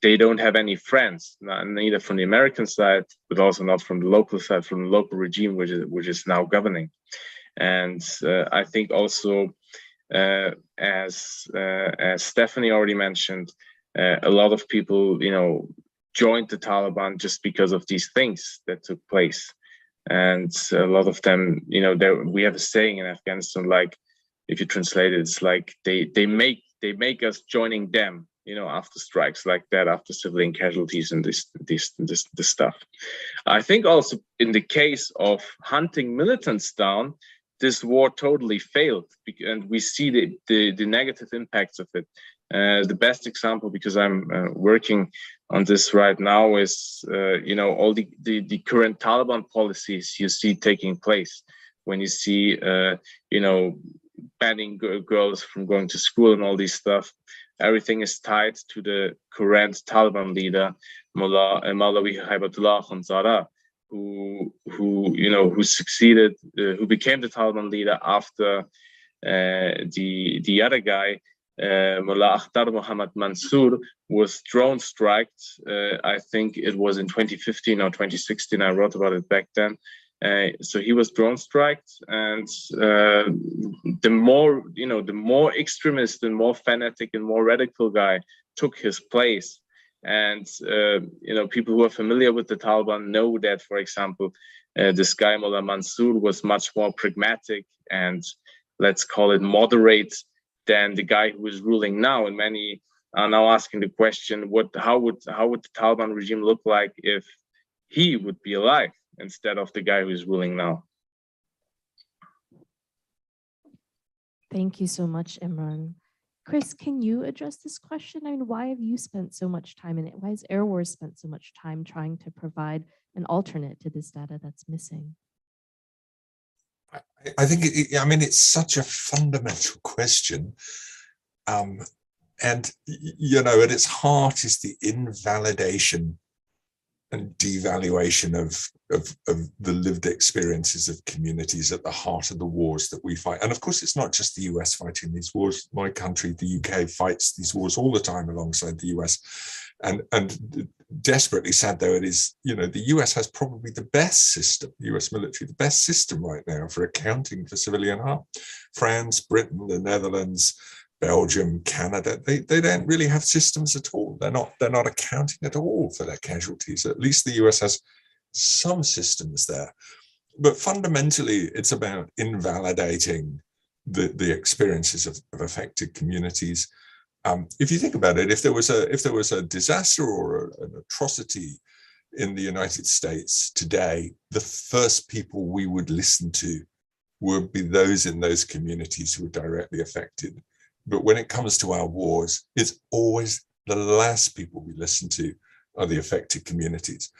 they don't have any friends, neither from the American side, but also not from the local side, from the local regime, which is now governing. And I think also, as Stephanie already mentioned, a lot of people, joined the Taliban just because of these things that took place. And a lot of them, we have a saying in Afghanistan, like, if you translate it, it's like they make us joining them, after strikes like that, after civilian casualties and this stuff. I think also in the case of hunting militants down, this war totally failed, and we see the negative impacts of it. The best example, because I'm working on this right now, is all the current Taliban policies you see taking place. When you see banning girls from going to school and all this stuff, everything is tied to the current Taliban leader, Maulawi Haibatullah Khanzada, who succeeded, who became the Taliban leader after the other guy, Mullah Akhtar Mohammad Mansour, was drone striked. I think it was in 2015 or 2016. I wrote about it back then. So he was drone striked, and the more extremist and more fanatic and more radical guy took his place. And people who are familiar with the Taliban know that, for example, this guy Mullah Mansour was much more pragmatic and, let's call it, moderate than the guy who is ruling now. And many are now asking the question, how would the Taliban regime look like if he would be alive instead of the guy who is ruling now? Thank you so much, Emran. Chris, can you address this question? I mean, why have you spent so much time in it? Why has Airwars spent so much time trying to provide an alternate to this data that's missing? I think, it's such a fundamental question. And, at its heart is the invalidation and devaluation of the lived experiences of communities at the heart of the wars that we fight. And of course, it's not just the US fighting these wars. My country, the UK, fights these wars all the time alongside the US. And desperately sad though it is, the US has probably the best system, the US military, the best system right now for accounting for civilian harm. France, Britain, the Netherlands, Belgium, Canada, they don't really have systems at all. They're not accounting at all for their casualties. At least the US has some systems there. But fundamentally, it's about invalidating the experiences of affected communities. If you think about it, if there was a disaster or an atrocity in the United States today, the first people we would listen to would be those in those communities who are directly affected. But when it comes to our wars, it's always the last people we listen to are the affected communities.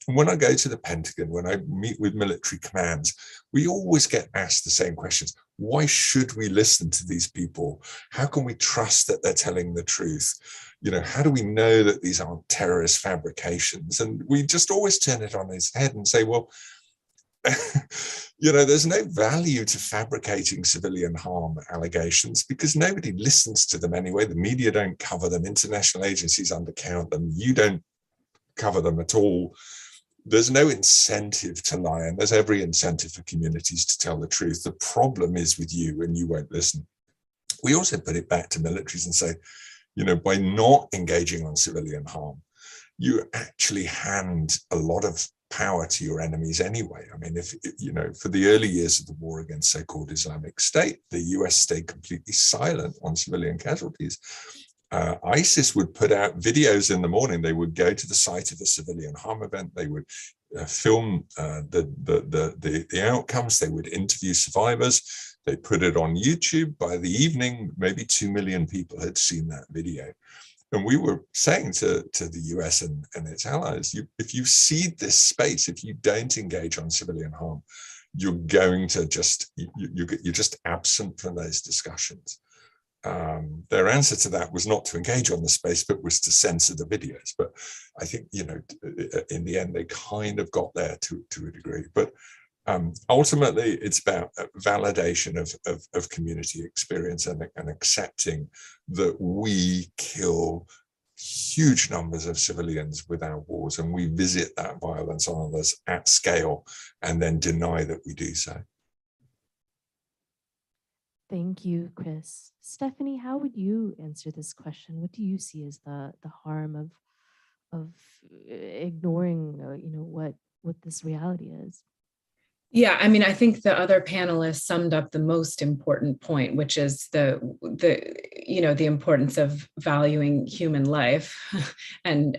And when I go to the Pentagon, when I meet with military commands, we always get asked the same questions. Why should we listen to these people? How can we trust that they're telling the truth? You know, how do we know that these aren't terrorist fabrications? And we just always turn it on its head and say, well, you know, there's no value to fabricating civilian harm allegations because nobody listens to them anyway. The media don't cover them. International agencies undercount them. You don't cover them at all. There's no incentive to lie, and there's every incentive for communities to tell the truth. The problem is with you, and you won't listen. We also put it back to militaries and say, you know, by not engaging on civilian harm, you actually hand a lot of power to your enemies anyway. I mean, if you know, for the early years of the war against so-called Islamic State, the US stayed completely silent on civilian casualties. ISIS would put out videos in the morning. They would go to the site of a civilian harm event. They would film the outcomes. They would interview survivors. They put it on YouTube. By the evening, maybe 2 million people had seen that video. And we were saying to the US and its allies, if you cede this space, if you don't engage on civilian harm, you're going to you're just absent from those discussions. Their answer to that was not to engage on the space, but was to censor the videos. But I think, you know, in the end, they kind of got there to a degree. But ultimately, it's about validation of community experience and accepting that we kill huge numbers of civilians with our wars, and we visit that violence on others at scale and then deny that we do so. Thank you, Chris. Stephanie, how would you answer this question? What do you see as the harm of ignoring, you know, what this reality is? Yeah, I mean, I think the other panelists summed up the most important point, which is the importance of valuing human life and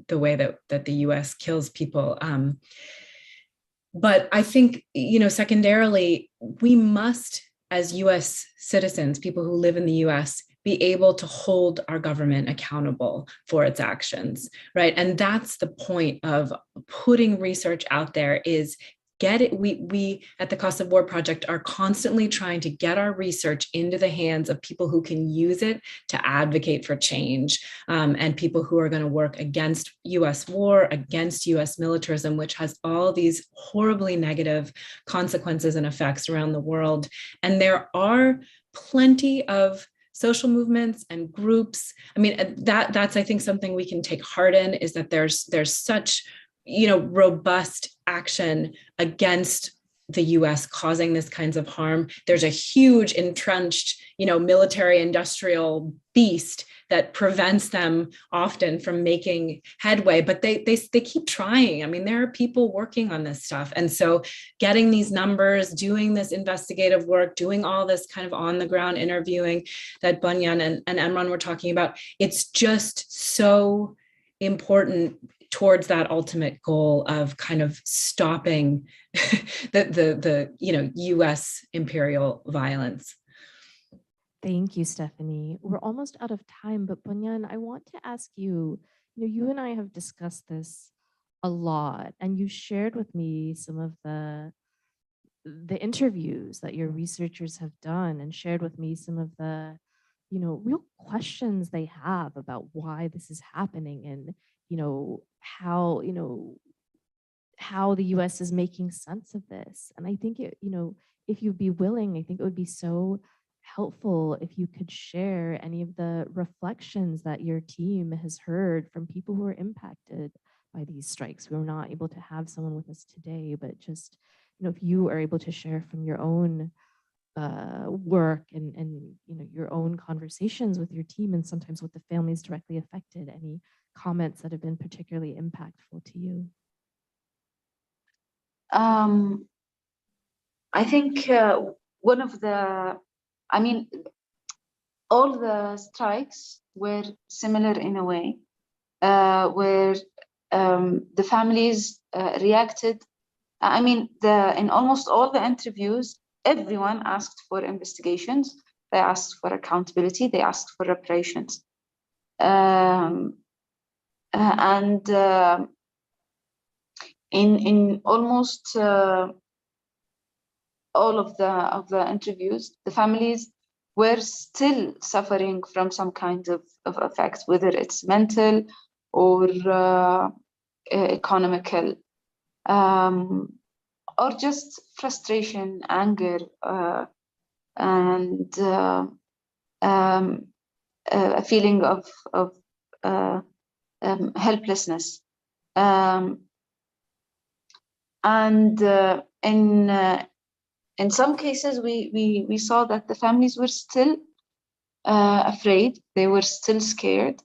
the way that the US kills people. But I think, you know, secondarily, we must, as US citizens, people who live in the US, be able to hold our government accountable for its actions, right? And that's the point of putting research out there is get it. We at the Cost of War Project are constantly trying to get our research into the hands of people who can use it to advocate for change, and people who are going to work against US war, against US militarism, which has all these horribly negative consequences and effects around the world. And there are plenty of social movements and groups. I mean, that's I think something we can take heart in, is that there's such, you know, robust action against the US causing this kinds of harm. There's a huge entrenched, you know, military industrial beast that prevents them often from making headway, but they keep trying. I mean, there are people working on this stuff. And so getting these numbers, doing this investigative work, doing all this kind of on the ground interviewing that Bonyan and Emran were talking about, it's just so important towards that ultimate goal of kind of stopping the you know, US imperial violence. Thank you, Stephanie. We're almost out of time, but Bonyan, I want to ask you, you know, you and I have discussed this a lot, and you shared with me some of the interviews that your researchers have done, and shared with me some of the, you know, real questions they have about why this is happening, and, you know, how the US is making sense of this. And I think it, you know, if you'd be willing, I think it would be so helpful if you could share any of the reflections that your team has heard from people who are impacted by these strikes. We were not able to have someone with us today, but just, you know, if you are able to share from your own work and you know, your own conversations with your team, and sometimes with the families directly affected, any comments that have been particularly impactful to you. I think one of the, I mean, all the strikes were similar in a way, where the families reacted. I mean, in almost all the interviews, everyone asked for investigations. They asked for accountability. They asked for reparations. And in almost all of the interviews, the families were still suffering from some kind of effects, whether it's mental or economical, or just frustration, anger, and a feeling of helplessness. And in some cases, we saw that the families were still afraid. They were still scared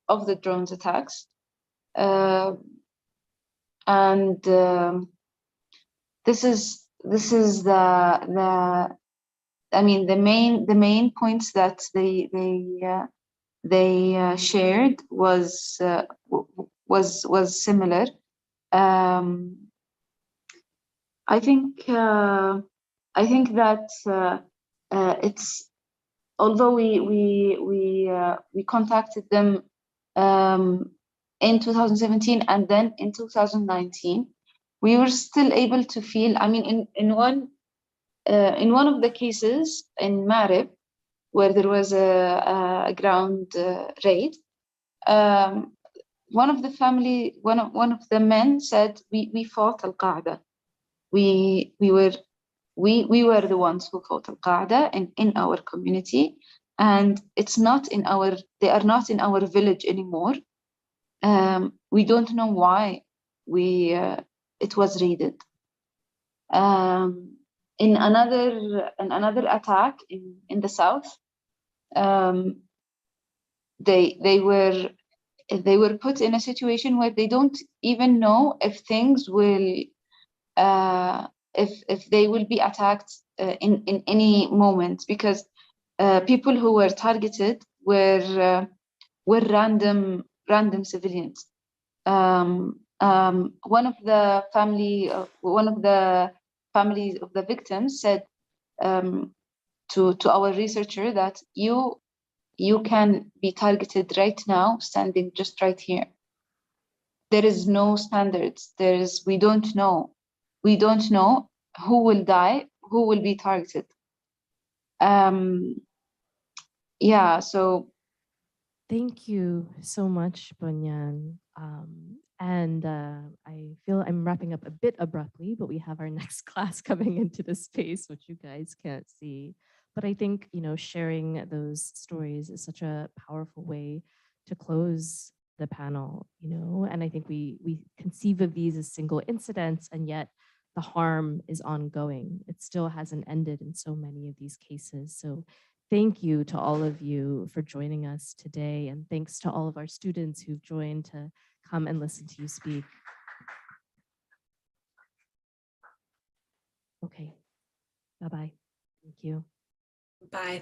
of the drones attacks. And this is the I mean, the main points that they shared was similar. I think that it's, although we contacted them in 2017 and then in 2019, we were still able to feel. I mean, in one of the cases in Marib, where there was a ground raid, one of the men said, we fought Al-Qaeda. We were the ones who fought Al-Qaeda in our community, and they are not in our village anymore. We don't know why it was raided. In another attack in the south, they were put in a situation where they don't even know if things will if they will be attacked in any moment, because people who were targeted were random civilians. One of the families of the victims said to our researcher that you can be targeted right now, standing just right here. There is no standards. We don't know who will die, who will be targeted. Yeah, so thank you so much, Bonyan. And I feel I'm wrapping up a bit abruptly, but we have our next class coming into the space, which you guys can't see. But I think, sharing those stories is such a powerful way to close the panel, and I think we conceive of these as single incidents, and yet the harm is ongoing. It still hasn't ended in so many of these cases. So thank you to all of you for joining us today, and thanks to all of our students who've joined to come and listen to you speak. Okay, bye-bye. Thank you. Bye.